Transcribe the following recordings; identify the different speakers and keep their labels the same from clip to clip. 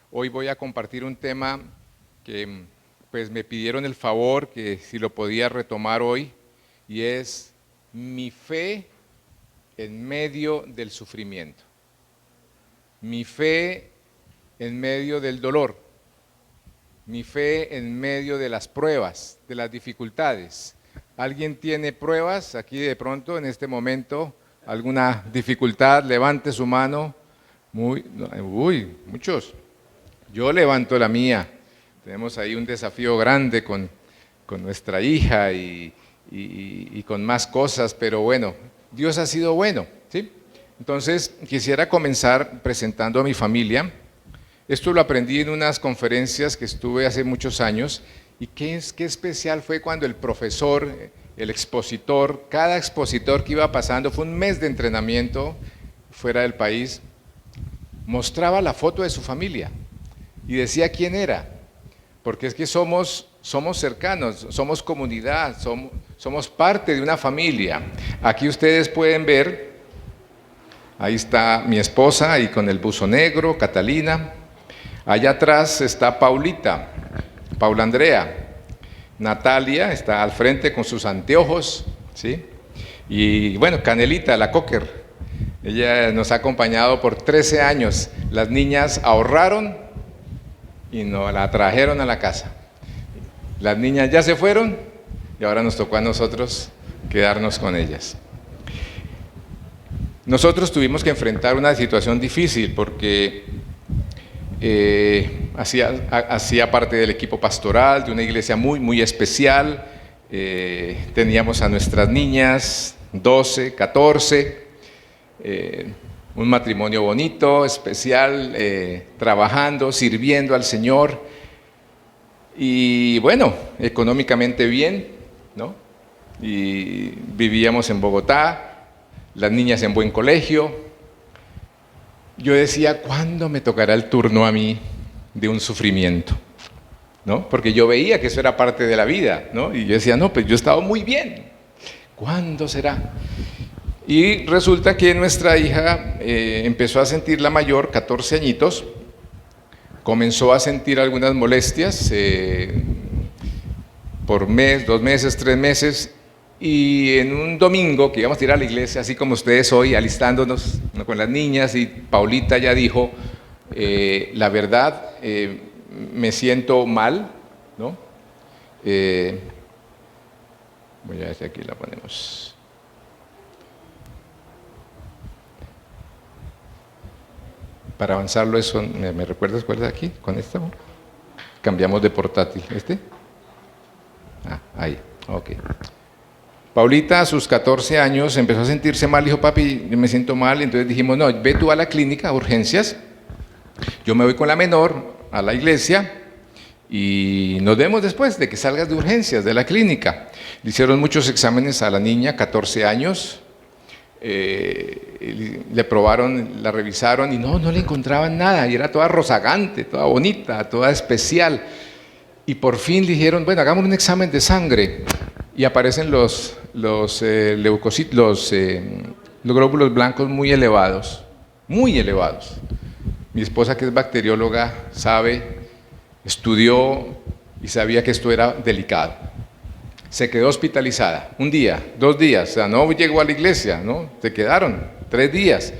Speaker 1: Hoy voy a compartir un tema que pues me pidieron el favor que si lo podía retomar hoy, y es mi fe en medio del sufrimiento, mi fe en medio del dolor, mi fe en medio de las pruebas, de las dificultades. ¿Alguien tiene pruebas aquí de pronto en este momento? ¿Alguna dificultad? Levante su mano. Muchos. Yo levanto la mía. Tenemos ahí un desafío grande con nuestra hija y con más cosas, pero bueno, Dios ha sido bueno, ¿sí? Entonces, quisiera comenzar presentando a mi familia. Esto lo aprendí en unas conferencias que estuve hace muchos años, y qué especial fue cuando el profesor, el expositor, cada expositor que iba pasando, fue un mes de entrenamiento fuera del país, mostraba la foto de su familia y decía quién era, porque es que somos cercanos, somos comunidad, somos parte de una familia. Aquí ustedes pueden ver, ahí está mi esposa, ahí con el buzo negro, Catalina. Allá atrás está Paulita, Paula Andrea. Natalia está al frente con sus anteojos, ¿sí? Y bueno, Canelita, la cocker. Ella nos ha acompañado por 13 años. Las niñas ahorraron y nos la trajeron a la casa. Las niñas ya se fueron y ahora nos tocó a nosotros quedarnos con ellas. Nosotros tuvimos que enfrentar una situación difícil porque hacía parte del equipo pastoral de una iglesia muy especial. Teníamos a nuestras niñas, 12, 14, un matrimonio bonito, especial, trabajando, sirviendo al Señor, y bueno, económicamente bien, ¿no? Y vivíamos en Bogotá, las niñas en buen colegio. Yo decía, ¿cuándo me tocará el turno a mí de un sufrimiento? ¿No? Porque yo veía que eso era parte de la vida, ¿no? Y yo decía, no, pues yo he estado muy bien, ¿cuándo será? Y resulta que nuestra hija empezó a sentir, la mayor, 14 añitos, comenzó a sentir algunas molestias por mes, 2 meses, 3 meses, y en un domingo que íbamos a ir a la iglesia, así como ustedes hoy, alistándonos con las niñas, y Paulita ya dijo, la verdad, me siento mal, ¿no? Voy a ver si aquí la ponemos. Para avanzarlo eso, ¿me recuerdas cuál es aquí? ¿Con esta? Cambiamos de portátil. ¿Este? Ahí, ok. Paulita a sus 14 años empezó a sentirse mal, dijo, papi, yo me siento mal, entonces dijimos, no, ve tú a la clínica, a urgencias, yo me voy con la menor a la iglesia y nos vemos después de que salgas de urgencias, de la clínica. Le hicieron muchos exámenes a la niña, 14 años, le probaron, la revisaron y no le encontraban nada, y era toda rozagante, toda bonita, toda especial. Y por fin le dijeron, bueno, hagamos un examen de sangre, y aparecen los leucocitos, los glóbulos blancos muy elevados, muy elevados. Mi esposa, que es bacterióloga, sabe, estudió y sabía que esto era delicado. Se quedó hospitalizada, 1 día, 2 días, o sea, no llegó a la iglesia, ¿no? Se quedaron 3 días.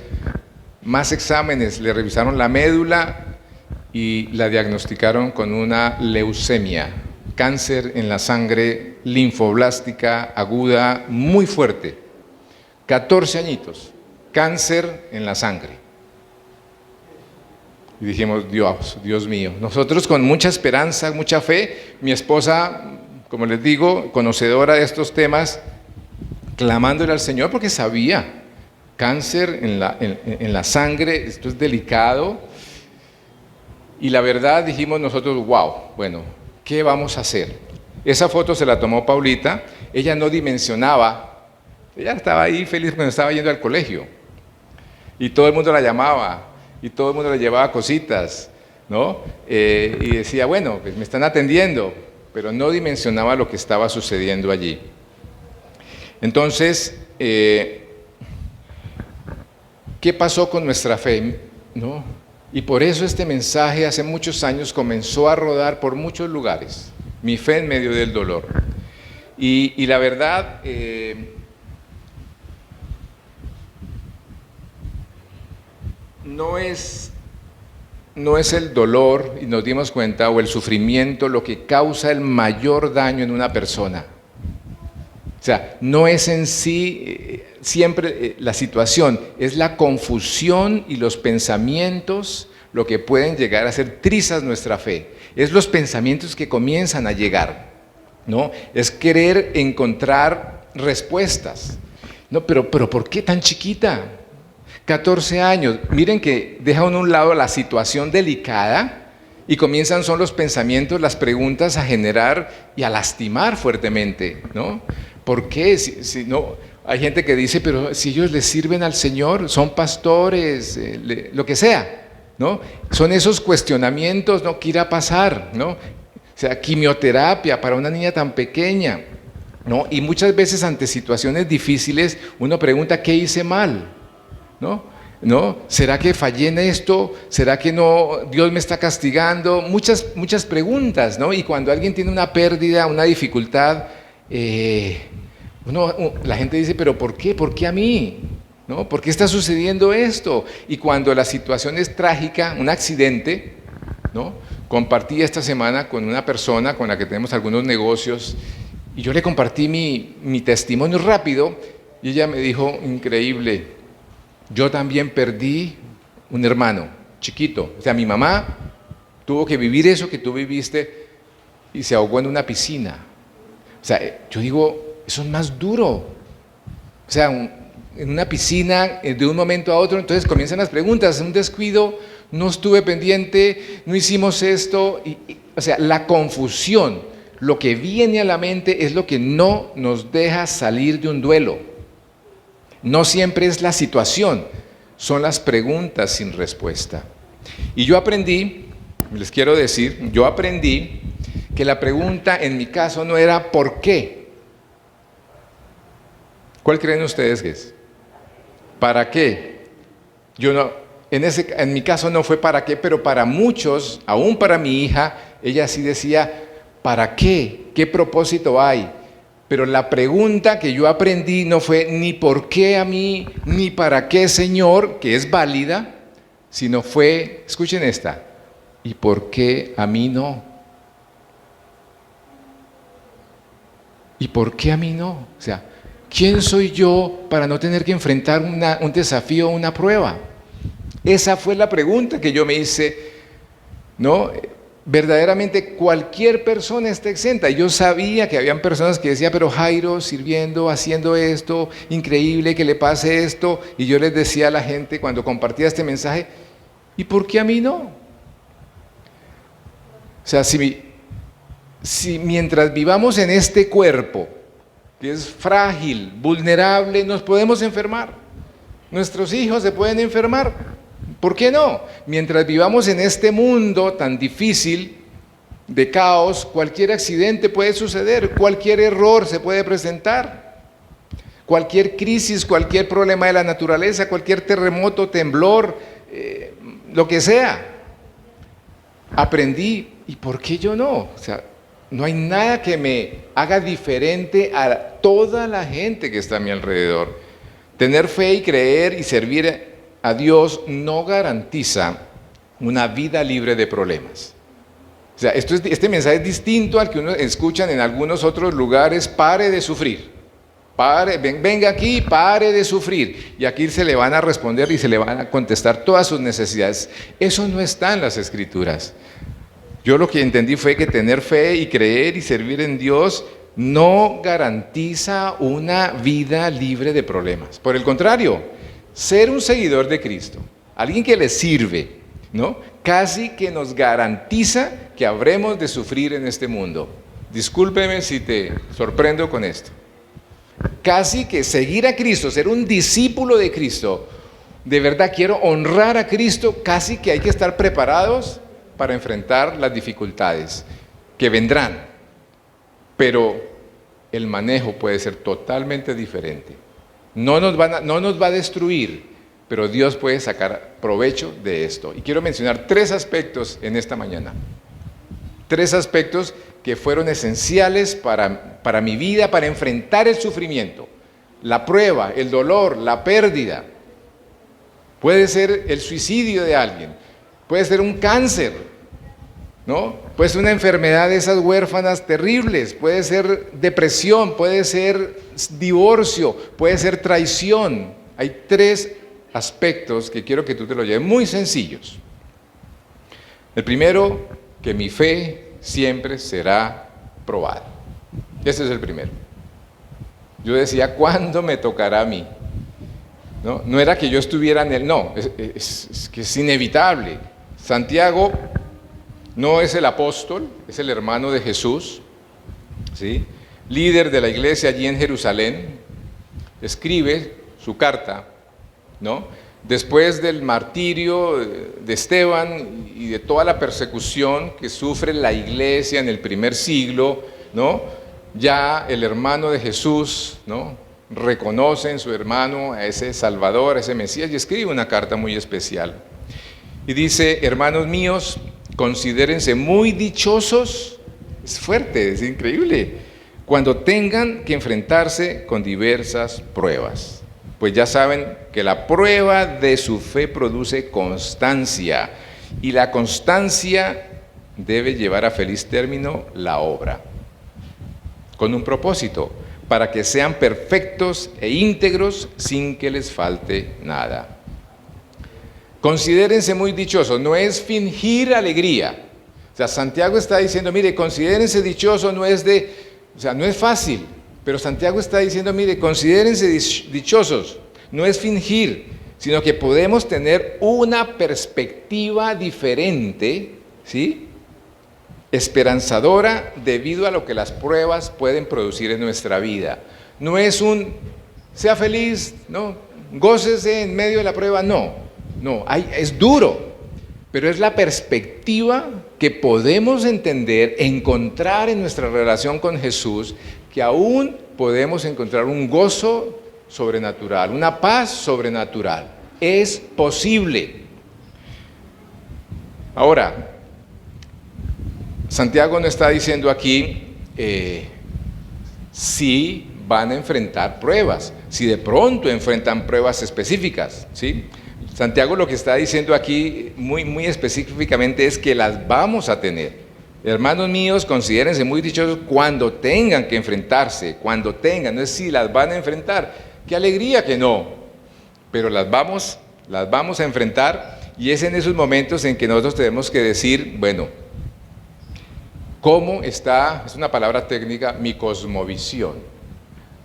Speaker 1: Más exámenes, le revisaron la médula y la diagnosticaron con una leucemia, cáncer en la sangre, linfoblástica, aguda, muy fuerte. 14 añitos, cáncer en la sangre. Y dijimos, Dios mío, nosotros con mucha esperanza, mucha fe, mi esposa, como les digo, conocedora de estos temas, clamándole al Señor porque sabía, cáncer en la sangre, esto es delicado. Y la verdad dijimos nosotros, wow, bueno, ¿qué vamos a hacer? Esa foto se la tomó Paulita, ella no dimensionaba, ella estaba ahí feliz cuando estaba yendo al colegio. Y todo el mundo la llamaba, y todo el mundo le llevaba cositas, ¿no? Y decía, bueno, pues me están atendiendo, pero no dimensionaba lo que estaba sucediendo allí. Entonces, ¿qué pasó con nuestra fe? ¿No? Y por eso este mensaje hace muchos años comenzó a rodar por muchos lugares. Mi fe en medio del dolor. Y la verdad, no es el dolor, y nos dimos cuenta, o el sufrimiento lo que causa el mayor daño en una persona. O sea, no es en sí siempre la situación, es la confusión y los pensamientos lo que pueden llegar a hacer trizas nuestra fe. Es los pensamientos que comienzan a llegar, ¿no? Es querer encontrar respuestas. No, pero ¿por qué tan chiquita? 14 años. Miren que deja uno a un lado la situación delicada y comienzan son los pensamientos, las preguntas a generar y a lastimar fuertemente, ¿no? ¿Por qué? Si no, hay gente que dice, pero si ellos le sirven al Señor, son pastores, lo que sea, ¿no? Son esos cuestionamientos, ¿no? ¿Qué irá a pasar, ¿no? O sea, quimioterapia para una niña tan pequeña, ¿no? Y muchas veces ante situaciones difíciles uno pregunta, ¿qué hice mal? ¿No? ¿Será que fallé en esto? ¿Será que no, Dios me está castigando? Muchas preguntas, ¿no? Y cuando alguien tiene una pérdida, una dificultad, la gente dice, ¿pero por qué? ¿Por qué a mí? ¿No? ¿Por qué está sucediendo esto? Y cuando la situación es trágica, un accidente, ¿no? Compartí esta semana con una persona con la que tenemos algunos negocios y yo le compartí mi testimonio rápido y ella me dijo, increíble, yo también perdí un hermano chiquito. O sea, mi mamá tuvo que vivir eso que tú viviste y se ahogó en una piscina. O sea, yo digo, eso es más duro. O sea, en una piscina, de un momento a otro, entonces comienzan las preguntas, un descuido, no estuve pendiente, no hicimos esto. O sea, la confusión, lo que viene a la mente es lo que no nos deja salir de un duelo. No siempre es la situación, son las preguntas sin respuesta. Y yo aprendí, les quiero decir, yo aprendí que la pregunta en mi caso no era ¿por qué? ¿Cuál creen ustedes que es? ¿Para qué? Yo no, en mi caso no fue para qué, pero para muchos, aún para mi hija, ella sí decía, ¿para qué? ¿Qué propósito hay? Pero la pregunta que yo aprendí no fue ni por qué a mí, ni para qué Señor, que es válida, sino fue, escuchen esta, ¿y por qué a mí no? ¿Y por qué a mí no? O sea, ¿quién soy yo para no tener que enfrentar un desafío o una prueba? Esa fue la pregunta que yo me hice, ¿no? Verdaderamente cualquier persona está exenta. Yo sabía que habían personas que decían, pero Jairo, sirviendo, haciendo esto, increíble que le pase esto. Y yo les decía a la gente cuando compartía este mensaje, ¿y por qué a mí no? O sea, si mientras vivamos en este cuerpo, que es frágil, vulnerable, nos podemos enfermar. Nuestros hijos se pueden enfermar. ¿Por qué no? Mientras vivamos en este mundo tan difícil de caos, cualquier accidente puede suceder, cualquier error se puede presentar, cualquier crisis, cualquier problema de la naturaleza, cualquier terremoto, temblor, lo que sea. Aprendí, ¿y por qué yo no? O sea, no hay nada que me haga diferente a toda la gente que está a mi alrededor. Tener fe y creer y servir a Dios no garantiza una vida libre de problemas. O sea, este mensaje es distinto al que uno escucha en algunos otros lugares, pare de sufrir. Venga aquí, pare de sufrir. Y aquí se le van a responder y se le van a contestar todas sus necesidades. Eso no está en las Escrituras. Yo lo que entendí fue que tener fe y creer y servir en Dios no garantiza una vida libre de problemas. Por el contrario, ser un seguidor de Cristo, alguien que le sirve, ¿no? Casi que nos garantiza que habremos de sufrir en este mundo. Discúlpeme si te sorprendo con esto. Casi que seguir a Cristo, ser un discípulo de Cristo, de verdad quiero honrar a Cristo, casi que hay que estar preparados para enfrentar las dificultades que vendrán. Pero el manejo puede ser totalmente diferente. No nos va a destruir, pero Dios puede sacar provecho de esto. Y quiero mencionar 3 aspectos en esta mañana. 3 aspectos que fueron esenciales para mi vida, para enfrentar el sufrimiento, la prueba, el dolor, la pérdida. Puede ser el suicidio de alguien, puede ser un cáncer, ¿no? Puede ser una enfermedad de esas huérfanas terribles, puede ser depresión, puede ser divorcio, puede ser traición. Hay 3 aspectos que quiero que tú te lo lleves, muy sencillos. El primero, que mi fe siempre será probada. Ese es el primero. Yo decía, ¿cuándo me tocará a mí? No era que yo estuviera en él, no, es que es inevitable. Santiago no es el apóstol, es el hermano de Jesús, ¿sí? Líder de la iglesia allí en Jerusalén, escribe su carta, ¿no? Después del martirio de Esteban y de toda la persecución que sufre la iglesia en el primer siglo, ¿no? Ya el hermano de Jesús, ¿no? Reconoce en su hermano a ese Salvador, a ese Mesías, y escribe una carta muy especial. Y dice, hermanos míos, considérense muy dichosos, es fuerte, es increíble, cuando tengan que enfrentarse con diversas pruebas. Pues ya saben que la prueba de su fe produce constancia, y la constancia debe llevar a feliz término la obra, con un propósito, para que sean perfectos e íntegros sin que les falte nada. Considérense muy dichosos, no es fingir alegría. O sea, Santiago está diciendo, mire, considérense dichosos, no es fácil, pero Santiago está diciendo, mire, considérense dichosos, no es fingir, sino que podemos tener una perspectiva diferente, ¿sí? Esperanzadora debido a lo que las pruebas pueden producir en nuestra vida. No es sea feliz, no, gócese en medio de la prueba, no, es duro, pero es la perspectiva que podemos entender, encontrar en nuestra relación con Jesús, que aún podemos encontrar un gozo sobrenatural, una paz sobrenatural. Es posible. Ahora, Santiago no está diciendo aquí si van a enfrentar pruebas, si de pronto enfrentan pruebas específicas, ¿sí? Santiago lo que está diciendo aquí muy, muy específicamente es que las vamos a tener. Hermanos míos, considérense muy dichosos cuando tengan que enfrentarse, no es si las van a enfrentar, qué alegría que no, pero las vamos a enfrentar, y es en esos momentos en que nosotros tenemos que decir, bueno, ¿cómo está, es una palabra técnica, mi cosmovisión?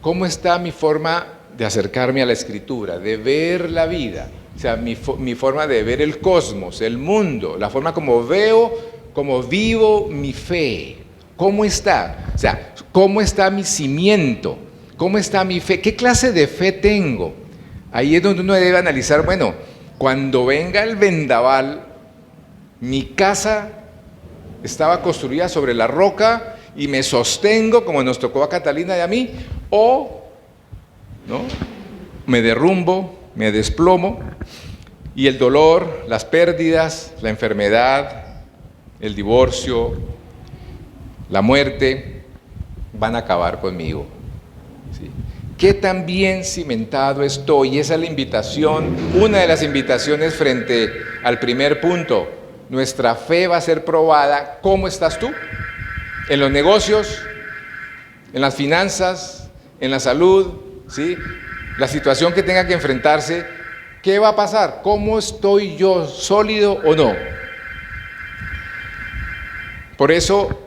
Speaker 1: ¿Cómo está mi forma de acercarme a la Escritura, de ver la vida? O sea, mi forma de ver el cosmos, el mundo, la forma como veo, como vivo mi fe. ¿Cómo está? O sea, ¿cómo está mi cimiento? ¿Cómo está mi fe? ¿Qué clase de fe tengo? Ahí es donde uno debe analizar, bueno, cuando venga el vendaval, mi casa estaba construida sobre la roca y me sostengo como nos tocó a Catalina y a mí, o ¿no? Me derrumbo, me desplomo, y el dolor, las pérdidas, la enfermedad, el divorcio, la muerte van a acabar conmigo, ¿sí? ¿Qué tan bien cimentado estoy? Esa es la invitación, una de las invitaciones frente al primer punto. Nuestra fe va a ser probada. ¿Cómo estás tú? En los negocios, en las finanzas, en la salud, ¿sí? La situación que tenga que enfrentarse, ¿qué va a pasar? ¿Cómo estoy yo? ¿Sólido o no? Por eso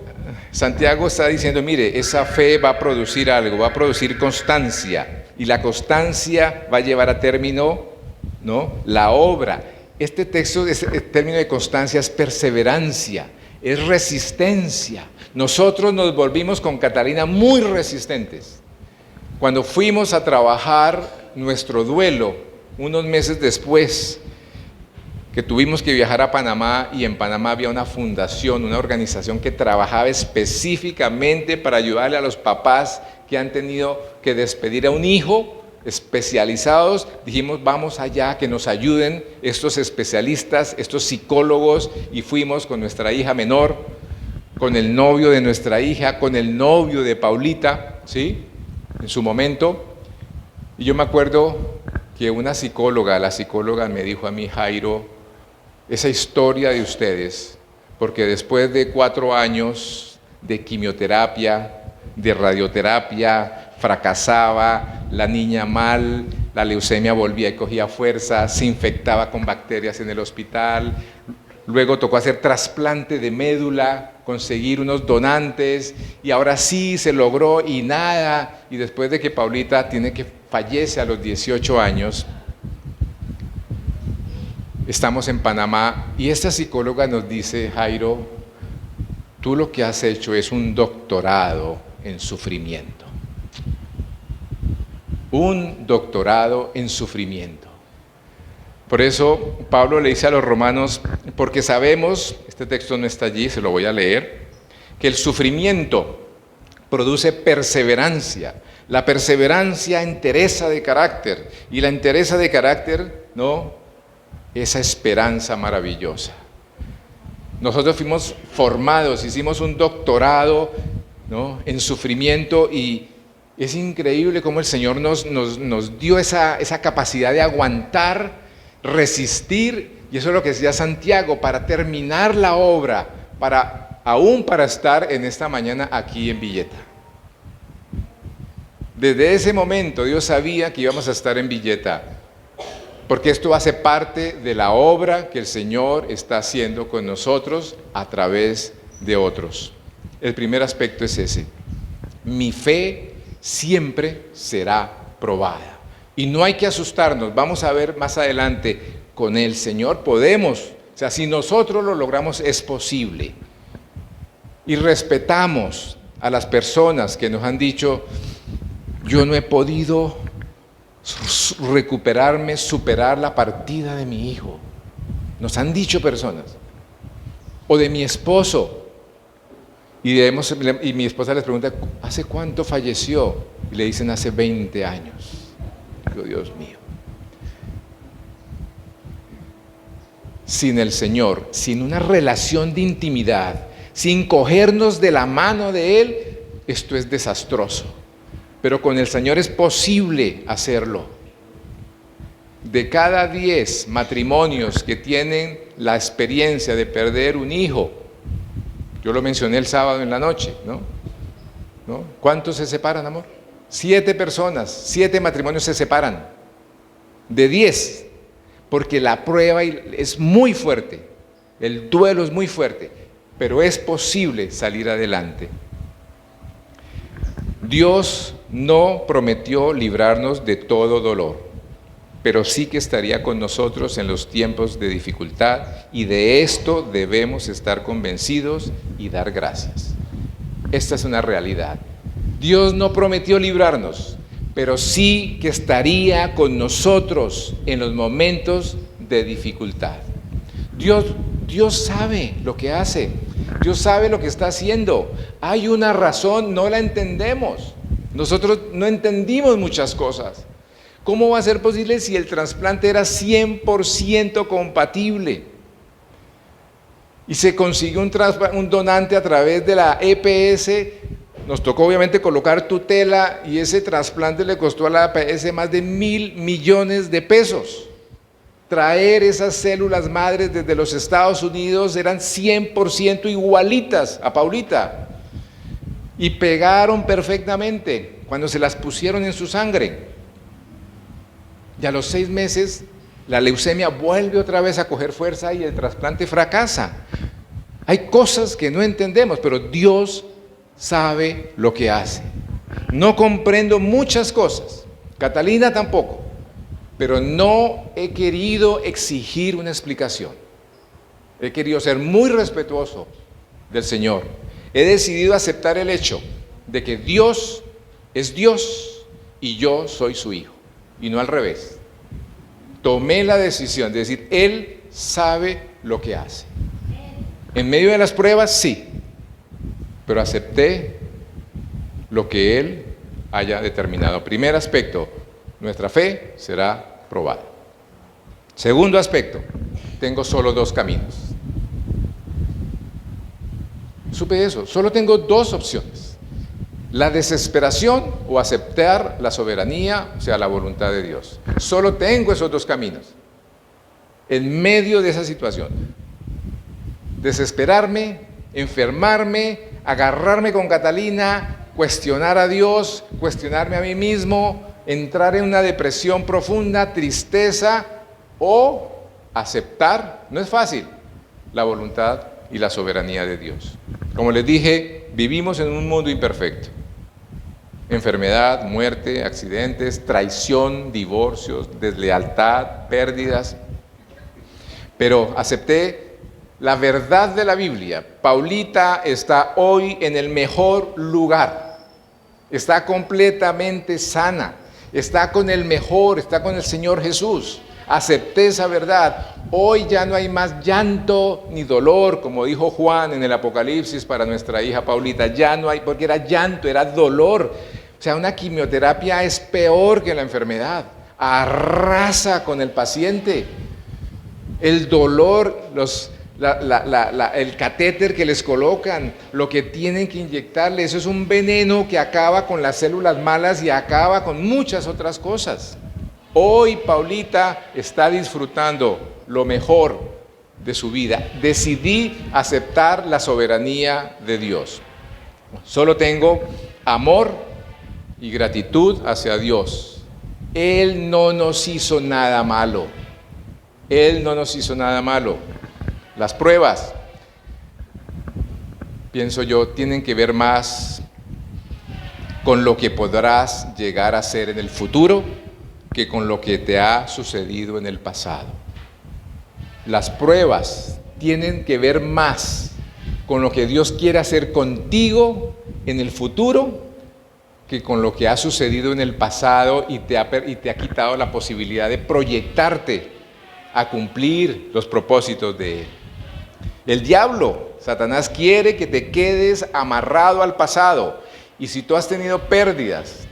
Speaker 1: Santiago está diciendo, mire, esa fe va a producir algo, va a producir constancia, y la constancia va a llevar a término, ¿no?, la obra. Este texto, el término de constancia es perseverancia, es resistencia. Nosotros nos volvimos con Catalina muy resistentes. Cuando fuimos a trabajar nuestro duelo, unos meses después, que tuvimos que viajar a Panamá, y en Panamá había una fundación, una organización que trabajaba específicamente para ayudarle a los papás que han tenido que despedir a un hijo, especializados, dijimos vamos allá, que nos ayuden estos especialistas, estos psicólogos, y fuimos con nuestra hija menor, con el novio de nuestra hija, con el novio de Paulita, ¿sí? En su momento. Y yo me acuerdo que la psicóloga me dijo a mí: Jairo, esa historia de ustedes, porque después de 4 años de quimioterapia, de radioterapia, fracasaba, la niña mal, la leucemia volvía y cogía fuerza, se infectaba con bacterias en el hospital, luego tocó hacer trasplante de médula, conseguir unos donantes, y ahora sí se logró y nada, y después de que Paulita fallece a los 18 años, estamos en Panamá y esta psicóloga nos dice: Jairo, tú lo que has hecho es un doctorado en sufrimiento. Un doctorado en sufrimiento. Por eso Pablo le dice a los romanos, porque sabemos, este texto no está allí, se lo voy a leer, que el sufrimiento produce perseverancia. La perseverancia entereza de carácter, y la entereza de carácter, ¿no?, esa esperanza maravillosa. Nosotros fuimos formados, hicimos un doctorado, ¿no?, en sufrimiento, y es increíble cómo el Señor nos dio esa capacidad de aguantar, resistir, y eso es lo que decía Santiago, para terminar la obra, aún para estar en esta mañana aquí en Villeta. Desde ese momento Dios sabía que íbamos a estar en Villeta, porque esto hace parte de la obra que el Señor está haciendo con nosotros a través de otros. El primer aspecto es ese: mi fe siempre será probada. Y no hay que asustarnos, vamos a ver más adelante, con el Señor podemos, o sea, si nosotros lo logramos, es posible. Y respetamos a las personas que nos han dicho: yo no he podido recuperarme, superar la partida de mi hijo. Nos han dicho personas. O de mi esposo. Y mi esposa les pregunta: ¿hace cuánto falleció? Y le dicen: hace 20 años. Digo: Dios mío. Sin el Señor, sin una relación de intimidad, sin cogernos de la mano de Él, esto es desastroso. Pero con el Señor es posible hacerlo. De cada 10 matrimonios que tienen la experiencia de perder un hijo, yo lo mencioné el sábado en la noche, ¿no? ¿Cuántos se separan, amor? 7 personas, 7 matrimonios se separan. De 10, porque la prueba es muy fuerte, el duelo es muy fuerte, pero es posible salir adelante. Dios no prometió librarnos de todo dolor, pero sí que estaría con nosotros en los tiempos de dificultad, y de esto debemos estar convencidos y dar gracias. Esta es una realidad. Dios no prometió librarnos, pero sí que estaría con nosotros en los momentos de dificultad. Dios sabe lo que hace, Dios sabe lo que está haciendo. Hay una razón, no la entendemos. Nosotros no entendimos muchas cosas. ¿Cómo va a ser posible si el trasplante era 100% compatible? Y se consiguió un donante a través de la EPS. Nos tocó obviamente colocar tutela, y ese trasplante le costó a la EPS más de 1.000 millones de pesos. Traer esas células madres desde los Estados Unidos eran 100% igualitas a Paulita. Y pegaron perfectamente cuando se las pusieron en su sangre. Y a los 6 meses la leucemia vuelve otra vez a coger fuerza y el trasplante fracasa. Hay cosas que no entendemos, pero Dios sabe lo que hace. No comprendo muchas cosas, Catalina tampoco, pero no he querido exigir una explicación. He querido ser muy respetuoso del Señor. He decidido aceptar el hecho de que Dios es Dios y yo soy su hijo, y no al revés. Tomé la decisión de decir: Él sabe lo que hace. En medio de las pruebas, sí, pero acepté lo que Él haya determinado. Primer aspecto: nuestra fe será probada. Segundo aspecto, tengo solo dos caminos. Supe eso, solo tengo dos opciones. La desesperación o aceptar la soberanía, o sea, la voluntad de Dios. Solo tengo esos dos caminos. En medio de esa situación, desesperarme, enfermarme, agarrarme con Catalina, cuestionar a Dios, cuestionarme a mí mismo, entrar en una depresión profunda, tristeza, o aceptar, no es fácil, la voluntad y la soberanía de Dios. Como les dije, vivimos en un mundo imperfecto. Enfermedad, muerte, accidentes, traición, divorcios, deslealtad, pérdidas. Pero acepté la verdad de la Biblia. Paulita está hoy en el mejor lugar. Está completamente sana. Está con el mejor, está con el Señor Jesús. Acepté esa verdad. Hoy ya no hay más llanto ni dolor, como dijo Juan en el Apocalipsis para nuestra hija Paulita. Ya no hay, porque era llanto, era dolor. O sea, una quimioterapia es peor que la enfermedad. Arrasa con el paciente. El dolor, el catéter que les colocan, lo que tienen que inyectarle, eso es un veneno que acaba con las células malas y acaba con muchas otras cosas. Hoy Paulita está disfrutando lo mejor de su vida. Decidí aceptar la soberanía de Dios. Solo tengo amor y gratitud hacia Dios. Él no nos hizo nada malo. Él no nos hizo nada malo. Las pruebas, pienso yo, tienen que ver más con lo que podrás llegar a ser en el futuro que con lo que te ha sucedido en el pasado. Las pruebas tienen que ver más con lo que Dios quiere hacer contigo en el futuro que con lo que ha sucedido en el pasado y te ha quitado la posibilidad de proyectarte a cumplir los propósitos de Él. El diablo, Satanás, quiere que te quedes amarrado al pasado. Y si tú has tenido pérdidas,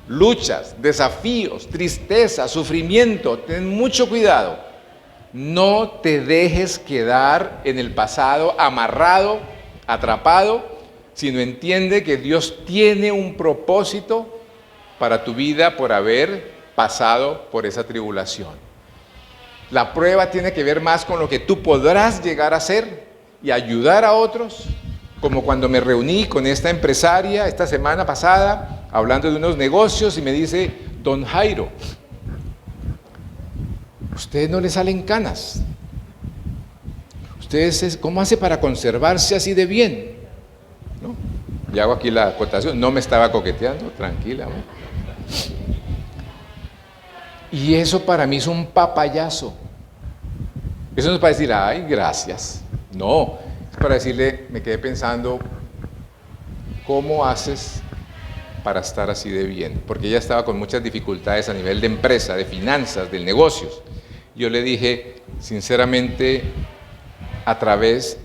Speaker 1: luchas, desafíos, tristeza, sufrimiento, ten mucho cuidado. No te dejes quedar en el pasado amarrado, atrapado, sino entiende que Dios tiene un propósito para tu vida por haber pasado por esa tribulación. La prueba tiene que ver más con lo que tú podrás llegar a hacer y ayudar a otros, como cuando me reuní con esta empresaria esta semana pasada, hablando de unos negocios, y me dice: don Jairo, ¿usted no le salen canas? ¿Usted cómo hace para conservarse así de bien? ¿No? Y hago aquí la acotación, no me estaba coqueteando, tranquila, ¿no? Y eso para mí es un papayazo. Eso no es para decir, ay, gracias. No, es para decirle, me quedé pensando, ¿cómo haces para estar así de bien? Porque ella estaba con muchas dificultades a nivel de empresa, de finanzas, de negocios. Yo le dije, sinceramente, a través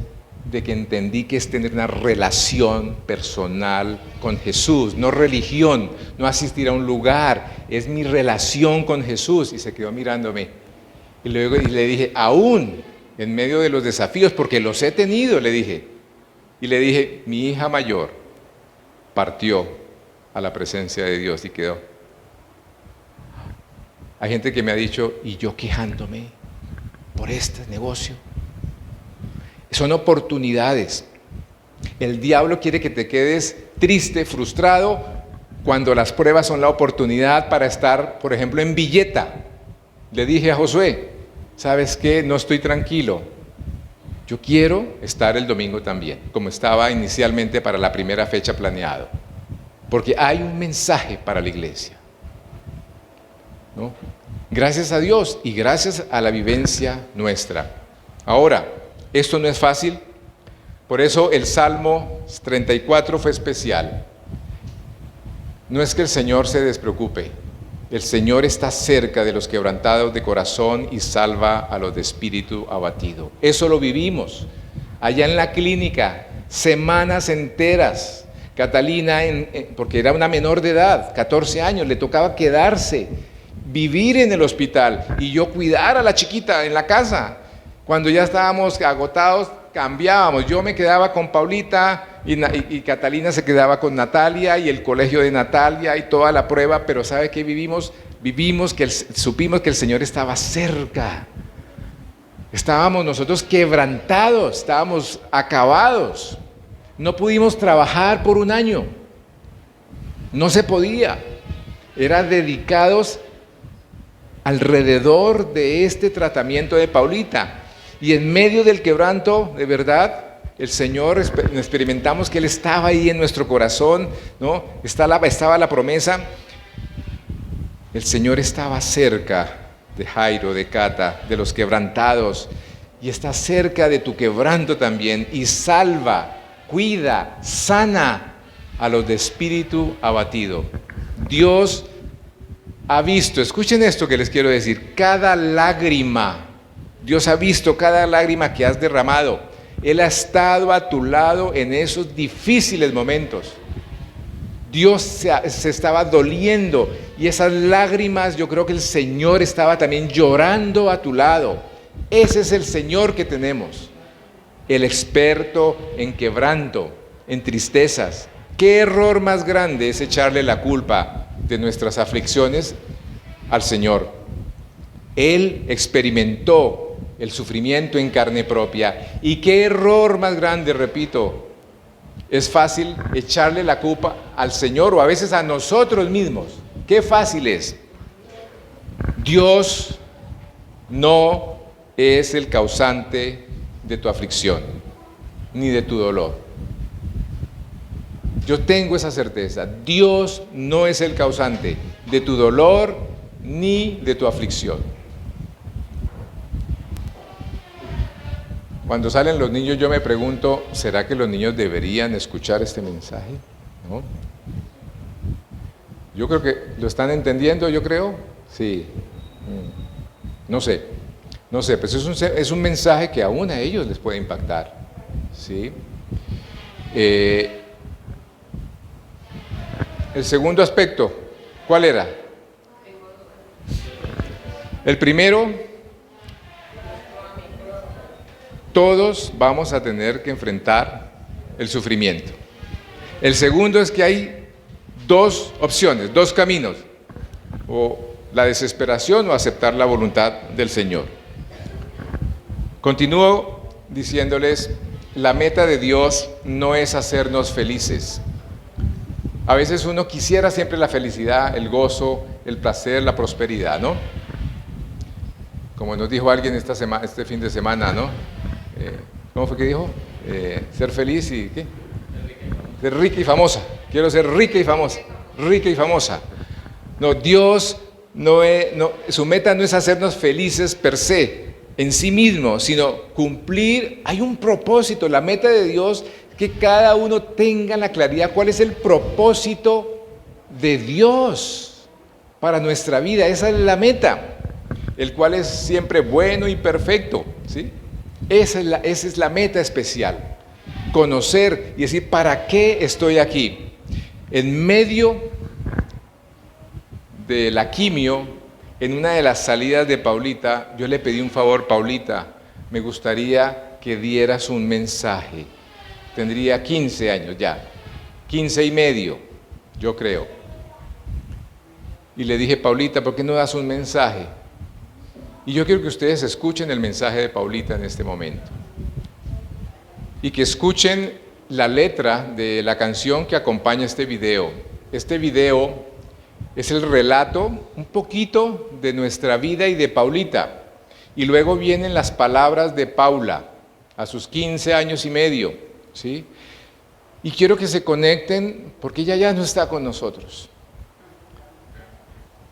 Speaker 1: de que entendí que es tener una relación personal con Jesús, no religión, no asistir a un lugar, es mi relación con Jesús. Y se quedó mirándome. Y luego le dije, aún en medio de los desafíos, porque los he tenido, le dije. Y le dije, mi hija mayor partió a la presencia de Dios y quedó. Hay gente que me ha dicho, y yo quejándome por este negocio. Son oportunidades. El diablo quiere que te quedes triste, frustrado, cuando las pruebas son la oportunidad para estar, por ejemplo, en Villeta. Le dije a Josué, ¿sabes qué? No estoy tranquilo. Yo quiero estar el domingo también, como estaba inicialmente para la primera fecha planeado. Porque hay un mensaje para la iglesia, ¿no? Gracias a Dios y gracias a la vivencia nuestra. Ahora, esto no es fácil, por eso el Salmo 34 fue especial. No es que el Señor se despreocupe, el Señor está cerca de los quebrantados de corazón y salva a los de espíritu abatido. Eso lo vivimos allá en la clínica, semanas enteras. Catalina, porque era una menor de edad, 14 años, le tocaba quedarse. vivir en el hospital y yo cuidar a la chiquita en la casa. Cuando ya estábamos agotados, cambiábamos. Yo me quedaba con Paulita y Catalina se quedaba con Natalia y el colegio de Natalia y toda la prueba, pero ¿sabe qué vivimos? Supimos que el Señor estaba cerca. Estábamos nosotros quebrantados, estábamos acabados. No pudimos trabajar por un año. No se podía. Eran dedicados alrededor de este tratamiento de Paulita. Y en medio del quebranto, de verdad, el Señor, experimentamos que Él estaba ahí en nuestro corazón, ¿no? Estaba la promesa. El Señor estaba cerca de Jairo, de Cata, de los quebrantados, y está cerca de tu quebranto también, y salva, cuida, sana a los de espíritu abatido. Dios ha visto, escuchen esto que les quiero decir, cada lágrima, Dios ha visto cada lágrima que has derramado. Él ha estado a tu lado en esos difíciles momentos. Dios se estaba doliendo y esas lágrimas, yo creo que el Señor estaba también llorando a tu lado. Ese es el Señor que tenemos, el experto en quebranto, en tristezas. ¿Qué error más grande es echarle la culpa de nuestras aflicciones al Señor? Él experimentó el sufrimiento en carne propia. ¿Y qué error más grande, repito? Es fácil echarle la culpa al Señor o a veces a nosotros mismos. Qué fácil es. Dios no es el causante de tu aflicción ni de tu dolor. Yo tengo esa certeza. Dios no es el causante de tu dolor ni de tu aflicción. Cuando salen los niños yo me pregunto, ¿será que los niños deberían escuchar este mensaje? ¿No? Yo creo que lo están entendiendo, yo creo. Sí. No sé, pues es un mensaje que aún a ellos les puede impactar. ¿Sí? El segundo aspecto, ¿cuál era? El primero, todos vamos a tener que enfrentar el sufrimiento. El segundo es que hay dos opciones, dos caminos, o la desesperación o aceptar la voluntad del Señor. Continúo diciéndoles, la meta de Dios no es hacernos felices. A veces uno quisiera siempre la felicidad, el gozo, el placer, la prosperidad, ¿no? Como nos dijo alguien este fin de semana, ¿no? ¿Cómo fue que dijo? Ser feliz y ¿qué? Ser rica y famosa. Quiero ser rica y famosa. Rica y famosa. No, Dios su meta no es hacernos felices per se, en sí mismo, sino cumplir. Hay un propósito. La meta de Dios es que cada uno tenga la claridad cuál es el propósito de Dios para nuestra vida. Esa es la meta, el cual es siempre bueno y perfecto, ¿sí? Esa es la meta especial, conocer y decir, ¿para qué estoy aquí? En medio de la quimio, en una de las salidas de Paulita, yo le pedí un favor, Paulita, me gustaría que dieras un mensaje. Tendría 15 años ya, 15 y medio, yo creo. Y le dije, Paulita, ¿por qué no das un mensaje? Y yo quiero que ustedes escuchen el mensaje de Paulita en este momento. Y que escuchen la letra de la canción que acompaña este video. Este video es el relato un poquito de nuestra vida y de Paulita. Y luego vienen las palabras de Paula a sus 15 años y medio, ¿sí? Y quiero que se conecten porque ella ya no está con nosotros,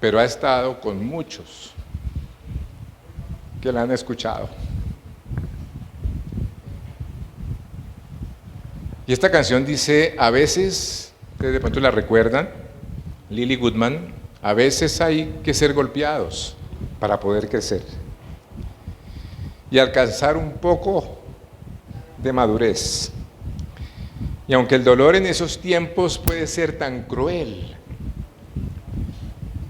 Speaker 1: pero ha estado con muchos que la han escuchado. Y esta canción dice, a veces, ustedes de pronto la recuerdan, Lily Goodman, a veces hay que ser golpeados para poder crecer y alcanzar un poco de madurez. Y aunque el dolor en esos tiempos puede ser tan cruel,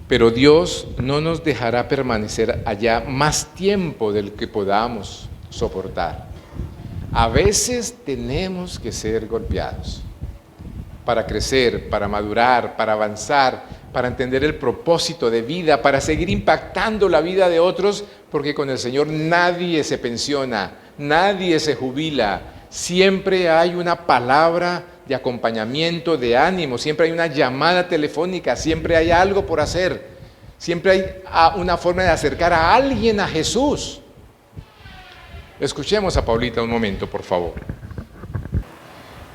Speaker 1: Pero Dios no nos dejará permanecer allá más tiempo del que podamos soportar. A veces tenemos que ser golpeados para crecer, para madurar, para avanzar, para entender el propósito de vida, para seguir impactando la vida de otros, porque con el Señor nadie se pensiona, nadie se jubila. Siempre hay una palabra de acompañamiento, de ánimo, siempre hay una llamada telefónica, siempre hay algo por hacer, siempre hay una forma de acercar a alguien a Jesús. Escuchemos a Paulita un momento, por favor.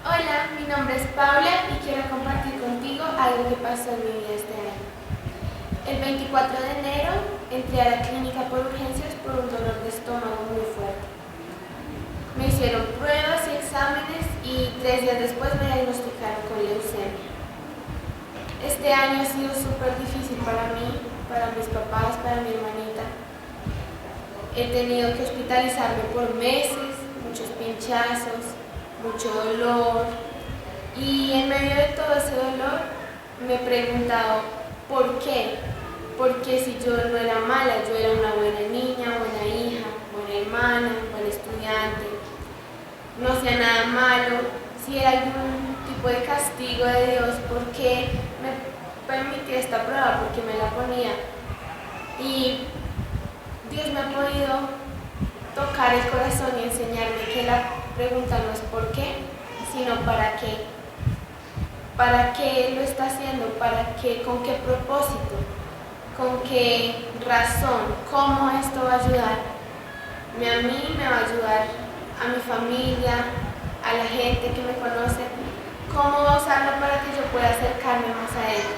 Speaker 2: Hola, mi nombre es Paula y quiero compartir contigo algo que pasó en mi vida este año. El 24 de enero entré a la clínica por urgencias por un dolor de estómago muy fuerte. Me hicieron pruebas y exámenes y 3 días después me diagnosticaron con leucemia. Este año ha sido súper difícil para mí, para mis papás, para mi hermanita. He tenido que hospitalizarme por meses, muchos pinchazos, mucho dolor, y en medio de todo ese dolor me he preguntado ¿por qué? Porque si yo no era mala, yo era una buena niña, buena hija, buena hermana, buena estudiante, no hacía nada malo, si era algún tipo de castigo de Dios, ¿por qué me permitía esta prueba? ¿Por qué me la ponía? Y Dios me ha podido tocar el corazón y enseñarme que la pregunta no es por qué, sino para qué. ¿Para qué lo está haciendo? ¿Para qué? ¿Con qué propósito? ¿Con qué razón? ¿Cómo esto va a ayudar? A mí me va a ayudar, a mi familia, a la gente que me conoce. ¿Cómo va a usarlo para que yo pueda acercarme más a Él?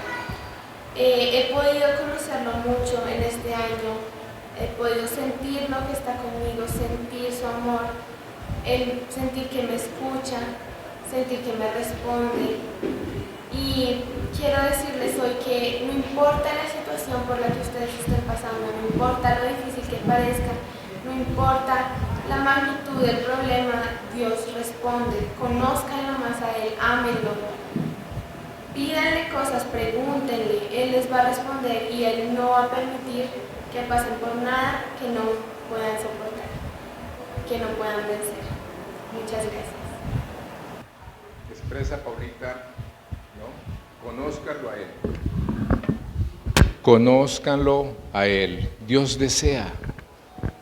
Speaker 2: He podido conocerlo mucho en este año. He podido sentir lo que está conmigo, sentir su amor, sentir que me escucha, sentir que me responde. Y quiero decirles hoy que no importa la situación por la que ustedes estén pasando, no importa lo difícil que parezca, no importa la magnitud del problema, Dios responde. Conózcanlo más a Él, ámenlo. Pídanle cosas, pregúntenle, Él les va a responder y Él no va a permitir que pasen por nada que no puedan soportar, que no puedan vencer. Muchas gracias.
Speaker 1: Expresa, Paulita, ¿no? Conózcanlo a Él. Conózcanlo a Él. Dios desea.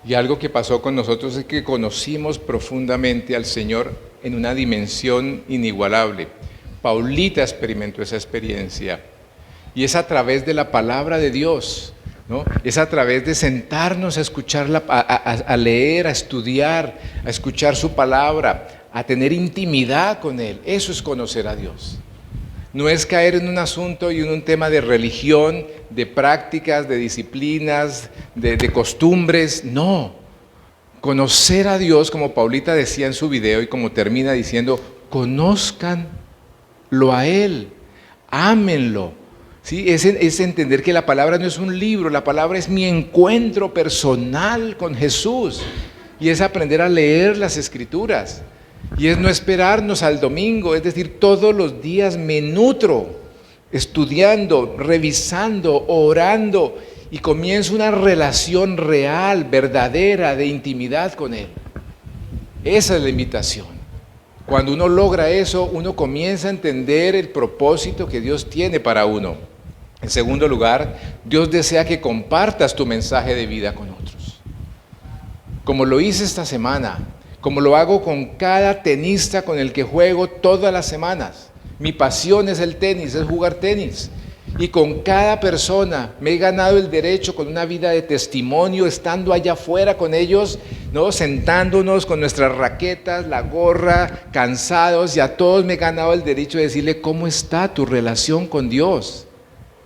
Speaker 1: Y algo que pasó con nosotros es que conocimos profundamente al Señor en una dimensión inigualable. Paulita experimentó esa experiencia. Y es a través de la palabra de Dios, ¿no? Es a través de sentarnos a escucharla, a leer, a estudiar, a escuchar su palabra, a tener intimidad con Él. Eso es conocer a Dios. No es caer en un asunto y en un tema de religión, de prácticas, de disciplinas, de costumbres. No. Conocer a Dios, como Paulita decía en su video y como termina diciendo, conózcanlo a Él, ámenlo. ¿Sí? Es entender que la palabra no es un libro, la palabra es mi encuentro personal con Jesús. Y es aprender a leer las Escrituras. Y es no esperarnos al domingo, es decir, todos los días me nutro, estudiando, revisando, orando, y comienzo una relación real, verdadera, de intimidad con Él. Esa es la invitación. Cuando uno logra eso, uno comienza a entender el propósito que Dios tiene para uno. En segundo lugar, Dios desea que compartas tu mensaje de vida con otros. Como lo hice esta semana, como lo hago con cada tenista con el que juego todas las semanas. Mi pasión es el tenis, es jugar tenis. Y con cada persona me he ganado el derecho con una vida de testimonio, estando allá afuera con ellos, ¿no? Sentándonos con nuestras raquetas, la gorra, cansados, y a todos me he ganado el derecho de decirle cómo está tu relación con Dios.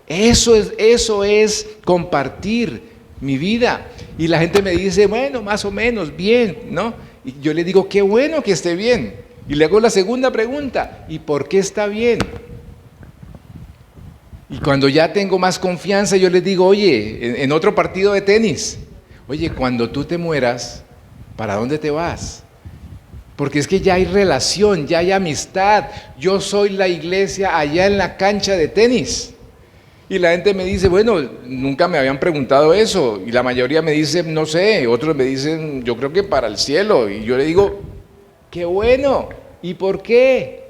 Speaker 1: Eso es compartir mi vida. Y la gente me dice, bueno, más o menos, bien, ¿no? Y yo le digo, qué bueno que esté bien. Y le hago la segunda pregunta, ¿y por qué está bien? Y cuando ya tengo más confianza, yo les digo, oye, en otro partido de tenis, oye, cuando tú te mueras, ¿para dónde te vas? Porque es que ya hay relación, ya hay amistad. Yo soy la iglesia allá en la cancha de tenis. Y la gente me dice, bueno, nunca me habían preguntado eso. Y la mayoría me dice, no sé. Otros me dicen, yo creo que para el cielo. Y yo le digo, qué bueno. ¿Y por qué?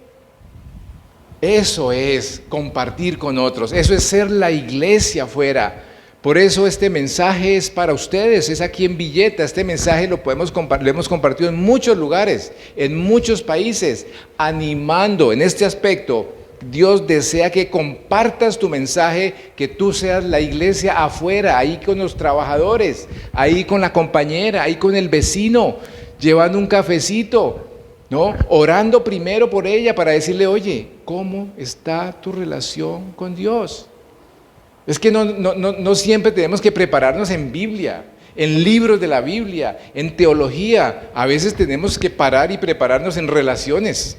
Speaker 1: Eso es compartir con otros. Eso es ser la iglesia afuera. Por eso este mensaje es para ustedes. Es aquí en Villeta. Este mensaje lo hemos compartido en muchos lugares, en muchos países, animando en este aspecto. Dios desea que compartas tu mensaje, que tú seas la iglesia afuera, ahí con los trabajadores, ahí con la compañera, ahí con el vecino, llevando un cafecito, ¿no? Orando primero por ella para decirle, oye, ¿cómo está tu relación con Dios? Es que no siempre tenemos que prepararnos en Biblia, en libros de la Biblia, en teología. A veces tenemos que parar y prepararnos en relaciones.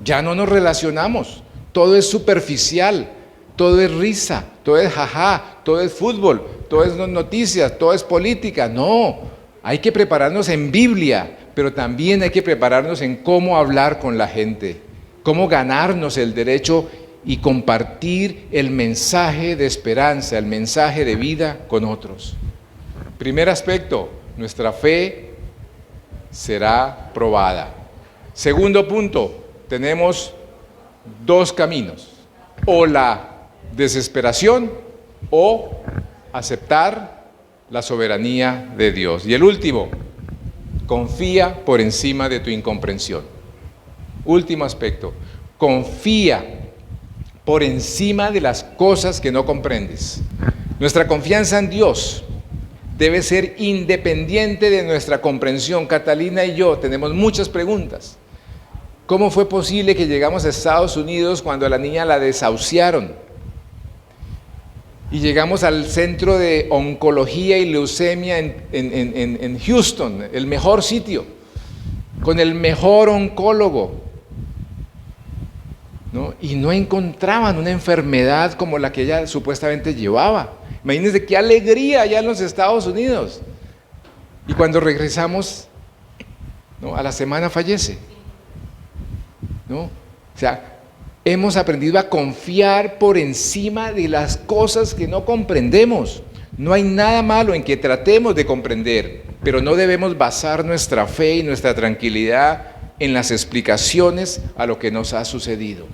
Speaker 1: Ya no nos relacionamos, todo es superficial, todo es risa, todo es jajá, todo es fútbol, todo es noticias, todo es política. No, hay que prepararnos en Biblia, pero también hay que prepararnos en cómo hablar con la gente, cómo ganarnos el derecho y compartir el mensaje de esperanza, el mensaje de vida con otros. Primer aspecto, nuestra fe será probada. Segundo punto, tenemos dos caminos, o la desesperación o aceptar la soberanía de Dios. Y el último, confía por encima de tu incomprensión. Último aspecto, confía por encima de las cosas que no comprendes. Nuestra confianza en Dios debe ser independiente de nuestra comprensión. Catalina y yo tenemos muchas preguntas. ¿Cómo fue posible que llegamos a Estados Unidos cuando a la niña la desahuciaron? Y llegamos al centro de oncología y leucemia en Houston, el mejor sitio, con el mejor oncólogo, ¿no? Y no encontraban una enfermedad como la que ella supuestamente llevaba. Imagínense qué alegría allá en los Estados Unidos. Y cuando regresamos, ¿no? A la semana fallece, ¿no? O sea, hemos aprendido a confiar por encima de las cosas que no comprendemos. No hay nada malo en que tratemos de comprender, pero no debemos basar nuestra fe y nuestra tranquilidad en las explicaciones a lo que nos ha sucedido.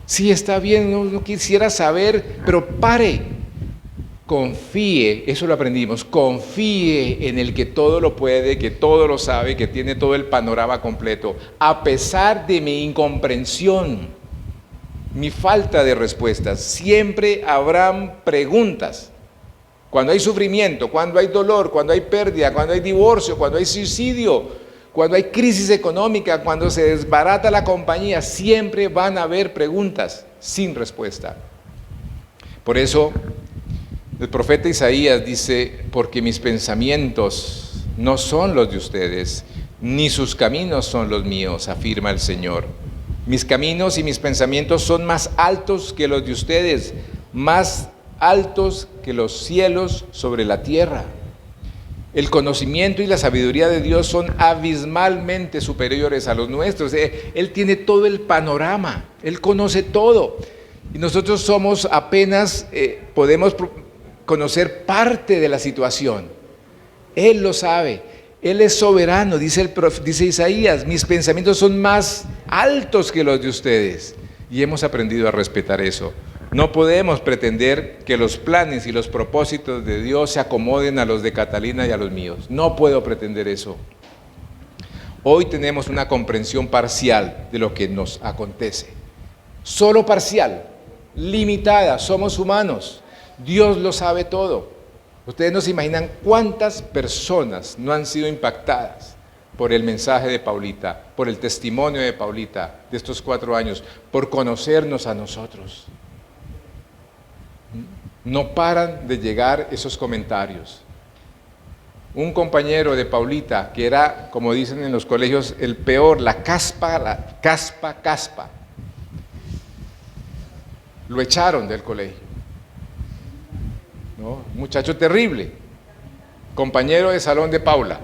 Speaker 1: Sí, está bien, no quisiera saber, pero pare. Confíe, eso lo aprendimos, confíe en el que todo lo puede, que todo lo sabe, que tiene todo el panorama completo, a pesar de mi incomprensión, mi falta de respuestas. Siempre habrán preguntas. Cuando hay sufrimiento, cuando hay dolor, cuando hay pérdida, cuando hay divorcio, cuando hay suicidio, cuando hay crisis económica, cuando se desbarata la compañía, siempre van a haber preguntas sin respuesta. Por eso, el profeta Isaías dice, porque mis pensamientos no son los de ustedes, ni sus caminos son los míos, afirma el Señor. Mis caminos y mis pensamientos son más altos que los de ustedes, más altos que los cielos sobre la tierra. El conocimiento y la sabiduría de Dios son abismalmente superiores a los nuestros. Él tiene todo el panorama, Él conoce todo. Y nosotros somos apenas, podemos conocer parte de la situación. Él lo sabe, Él es soberano, dice Isaías, mis pensamientos son más altos que los de ustedes. Y hemos aprendido a respetar eso. No podemos pretender que los planes y los propósitos de Dios se acomoden a los de Catalina y a los míos. No puedo pretender eso. Hoy tenemos una comprensión parcial de lo que nos acontece. Solo parcial, limitada, somos humanos. Dios lo sabe todo. Ustedes no se imaginan cuántas personas no han sido impactadas por el mensaje de Paulita, por el testimonio de Paulita de estos 4 años, por conocernos a nosotros. No paran de llegar esos comentarios. Un compañero de Paulita, que era, como dicen en los colegios, el peor, la caspa. Lo echaron del colegio. ¿No? Un muchacho terrible, compañero de salón de Paula.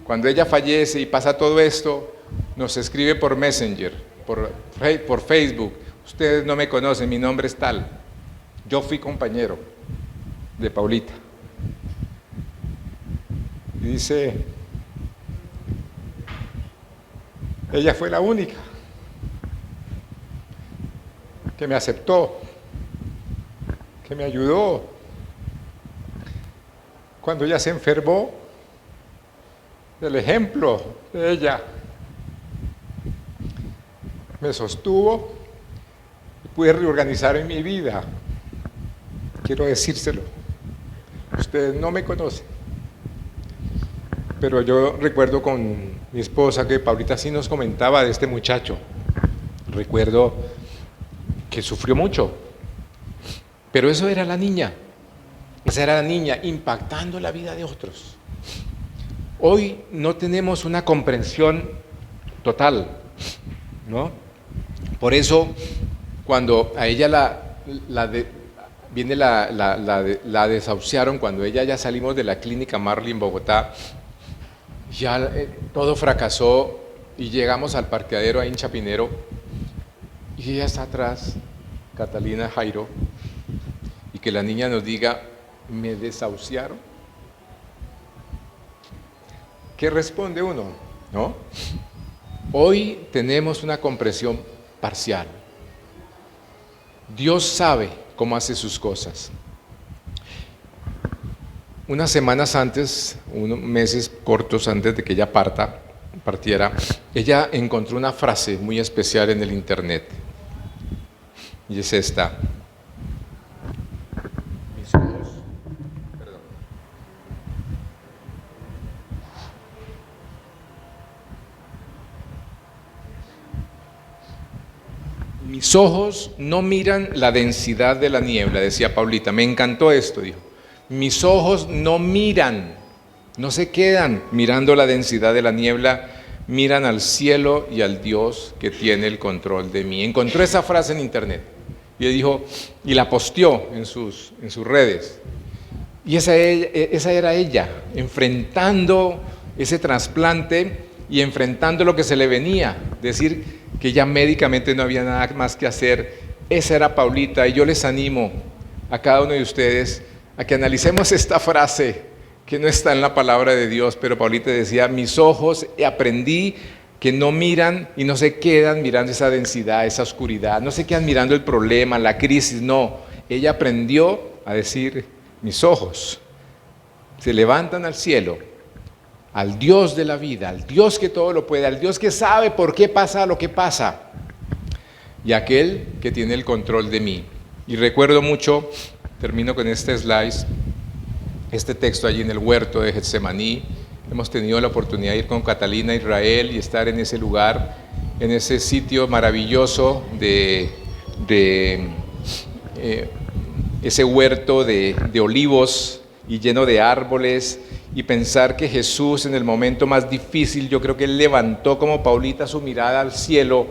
Speaker 1: Cuando ella fallece y pasa todo esto, nos escribe por Messenger, por Facebook. Ustedes no me conocen, mi nombre es tal. Yo fui compañero de Paulita. Y dice, ella fue la única que me aceptó, que me ayudó. Cuando ella se enfermó, el ejemplo de ella me sostuvo y pude reorganizar en mi vida. Quiero decírselo. Ustedes no me conocen, pero yo recuerdo con mi esposa que Paulita sí nos comentaba de este muchacho. Recuerdo que sufrió mucho, pero eso era la niña. Esa era la niña impactando la vida de otros. Hoy no tenemos una comprensión total, ¿no? Por eso, cuando a ella la desahuciaron, cuando ella ya salimos de la clínica Marley en Bogotá, ya todo fracasó y llegamos al parqueadero ahí en Chapinero y ella está atrás, Catalina Jairo, y que la niña nos diga, ¿me desahuciaron? ¿Qué responde uno? ¿No? Hoy tenemos una comprensión parcial. Dios sabe cómo hace sus cosas. Unas semanas antes, unos meses cortos antes de que ella partiera, ella encontró una frase muy especial en el internet. Y es esta. Mis ojos no miran la densidad de la niebla, decía Paulita. Me encantó esto, dijo. Mis ojos no miran, no se quedan mirando la densidad de la niebla, miran al cielo y al Dios que tiene el control de mí. Encontró esa frase en internet y dijo, y la posteó en sus redes. Y esa era ella, enfrentando ese trasplante y enfrentando lo que se le venía, decir que ya médicamente no había nada más que hacer. Esa era Paulita, y yo les animo a cada uno de ustedes a que analicemos esta frase que no está en la palabra de Dios, pero Paulita decía, mis ojos aprendí que no miran y no se quedan mirando esa densidad, esa oscuridad, no se quedan mirando el problema, la crisis, no. Ella aprendió a decir, mis ojos se levantan al cielo, al Dios de la vida, al Dios que todo lo puede, al Dios que sabe por qué pasa lo que pasa, y aquel que tiene el control de mí. Y recuerdo mucho, termino con este slide, este texto allí en el huerto de Getsemaní. Hemos tenido la oportunidad de ir con Catalina a Israel y estar en ese lugar, en ese sitio maravilloso de ese huerto de olivos y lleno de árboles, y pensar que Jesús en el momento más difícil, yo creo que Él levantó como Paulita su mirada al cielo,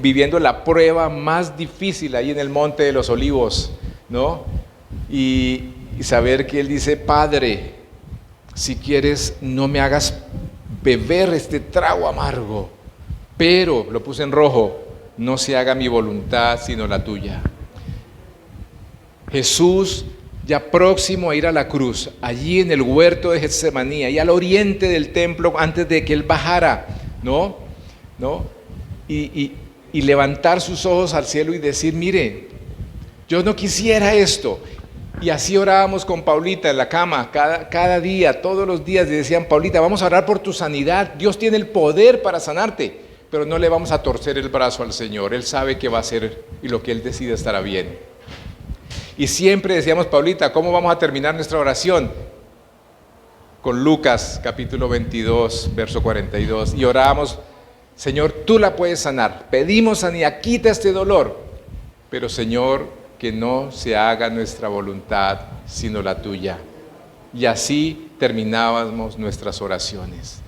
Speaker 1: viviendo la prueba más difícil ahí en el Monte de los Olivos, ¿no? Y saber que Él dice, Padre, si quieres no me hagas beber este trago amargo, pero, lo puse en rojo, no se haga mi voluntad sino la tuya. Jesús, ya próximo a ir a la cruz, allí en el huerto de Getsemaní, ahí al oriente del templo, antes de que Él bajara, ¿no? Y levantar sus ojos al cielo y decir, mire, yo no quisiera esto. Y así orábamos con Paulita en la cama, cada día, todos los días, y decían, Paulita, vamos a orar por tu sanidad, Dios tiene el poder para sanarte, pero no le vamos a torcer el brazo al Señor, Él sabe qué va a hacer y lo que Él decide estará bien. Y siempre decíamos, Paulita, ¿cómo vamos a terminar nuestra oración? Con Lucas capítulo 22, verso 42, y orábamos, Señor, tú la puedes sanar, pedimos sanidad, quita este dolor, pero Señor, que no se haga nuestra voluntad sino la tuya. Y así terminábamos nuestras oraciones,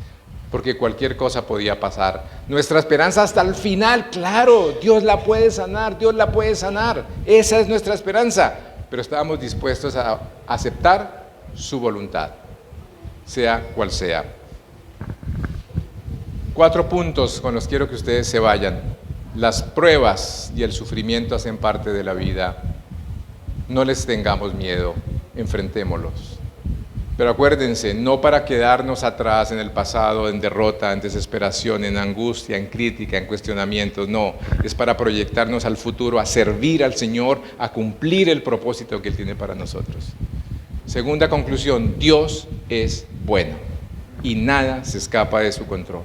Speaker 1: porque cualquier cosa podía pasar. Nuestra esperanza hasta el final, claro, Dios la puede sanar, Dios la puede sanar, esa es nuestra esperanza, pero estábamos dispuestos a aceptar su voluntad, sea cual sea. 4 puntos con los que quiero que ustedes se vayan. Las pruebas y el sufrimiento hacen parte de la vida. no les tengamos miedo, enfrentémoslos. Pero acuérdense, no para quedarnos atrás en el pasado, en derrota, en desesperación, en angustia, en crítica, en cuestionamientos, no. Es para proyectarnos al futuro, a servir al Señor, a cumplir el propósito que Él tiene para nosotros. Segunda conclusión, Dios es bueno y nada se escapa de su control.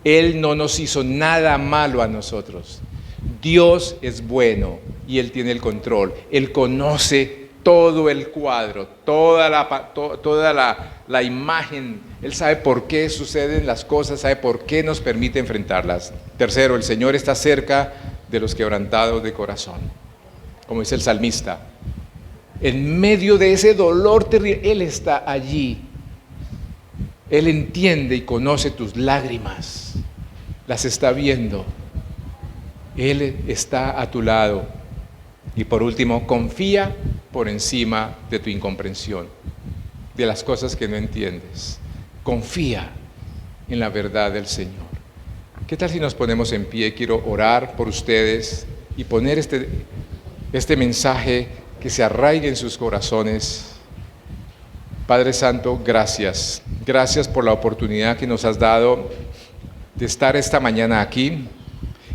Speaker 1: Él no nos hizo nada malo a nosotros. Dios es bueno y Él tiene el control. Él conoce todo el cuadro, toda la imagen. Él sabe por qué suceden las cosas, sabe por qué nos permite enfrentarlas. Tercero, el Señor está cerca de los quebrantados de corazón. Como dice el salmista, en medio de ese dolor terrible, Él está allí. Él entiende y conoce tus lágrimas, las está viendo. Él está a tu lado. Y por último, confía por encima de tu incomprensión, de las cosas que no entiendes. Confía en la verdad del Señor. ¿Qué tal si nos ponemos en pie? Quiero orar por ustedes y poner este mensaje que se arraigue en sus corazones. Padre Santo, gracias. Gracias por la oportunidad que nos has dado de estar esta mañana aquí.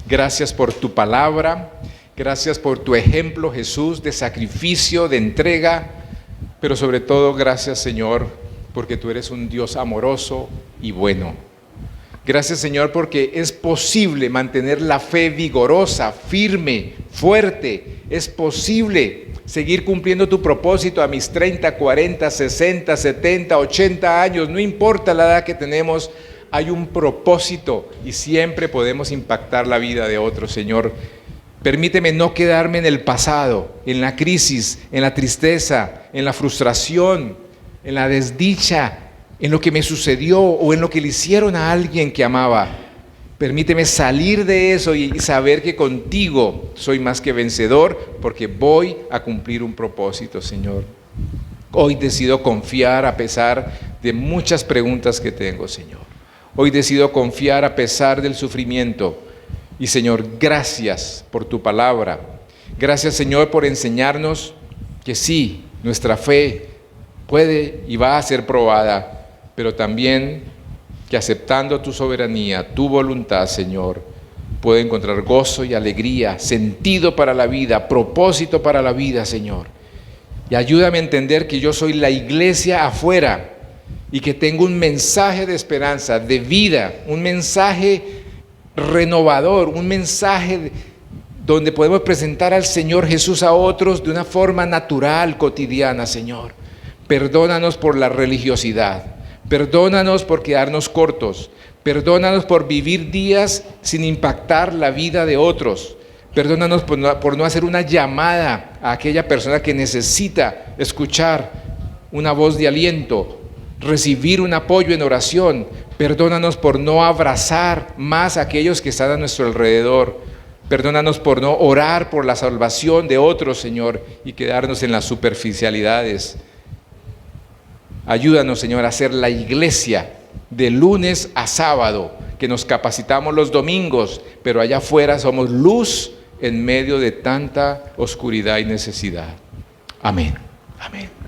Speaker 1: Gracias por tu palabra. Gracias por tu ejemplo, Jesús, de sacrificio, de entrega. Pero sobre todo, gracias, Señor, porque tú eres un Dios amoroso y bueno. Gracias, Señor, porque es posible mantener la fe vigorosa, firme, fuerte. Es posible seguir cumpliendo tu propósito a mis 30, 40, 60, 70, 80 años. No importa la edad que tenemos, hay un propósito y siempre podemos impactar la vida de otros, Señor. Permíteme no quedarme en el pasado, en la crisis, en la tristeza, en la frustración, en la desdicha, en lo que me sucedió o en lo que le hicieron a alguien que amaba. Permíteme salir de eso y saber que contigo soy más que vencedor porque voy a cumplir un propósito, Señor. Hoy decido confiar a pesar de muchas preguntas que tengo, Señor. Hoy decido confiar a pesar del sufrimiento. Y Señor, gracias por tu palabra. Gracias, Señor, por enseñarnos que sí, nuestra fe puede y va a ser probada, pero también que aceptando tu soberanía, tu voluntad, Señor, puedo encontrar gozo y alegría, sentido para la vida, propósito para la vida, Señor. Y ayúdame a entender que yo soy la iglesia afuera y que tengo un mensaje de esperanza, de vida, un mensaje renovador, un mensaje donde podemos presentar al Señor Jesús a otros de una forma natural, cotidiana, Señor. Perdónanos por la religiosidad, perdónanos por quedarnos cortos, perdónanos por vivir días sin impactar la vida de otros, perdónanos por no hacer una llamada a aquella persona que necesita escuchar una voz de aliento, recibir un apoyo en oración. Perdónanos por no abrazar más a aquellos que están a nuestro alrededor. Perdónanos por no orar por la salvación de otros, Señor, y quedarnos en las superficialidades. Ayúdanos, Señor, a ser la iglesia de lunes a sábado, que nos capacitamos los domingos, pero allá afuera somos luz en medio de tanta oscuridad y necesidad. Amén. Amén.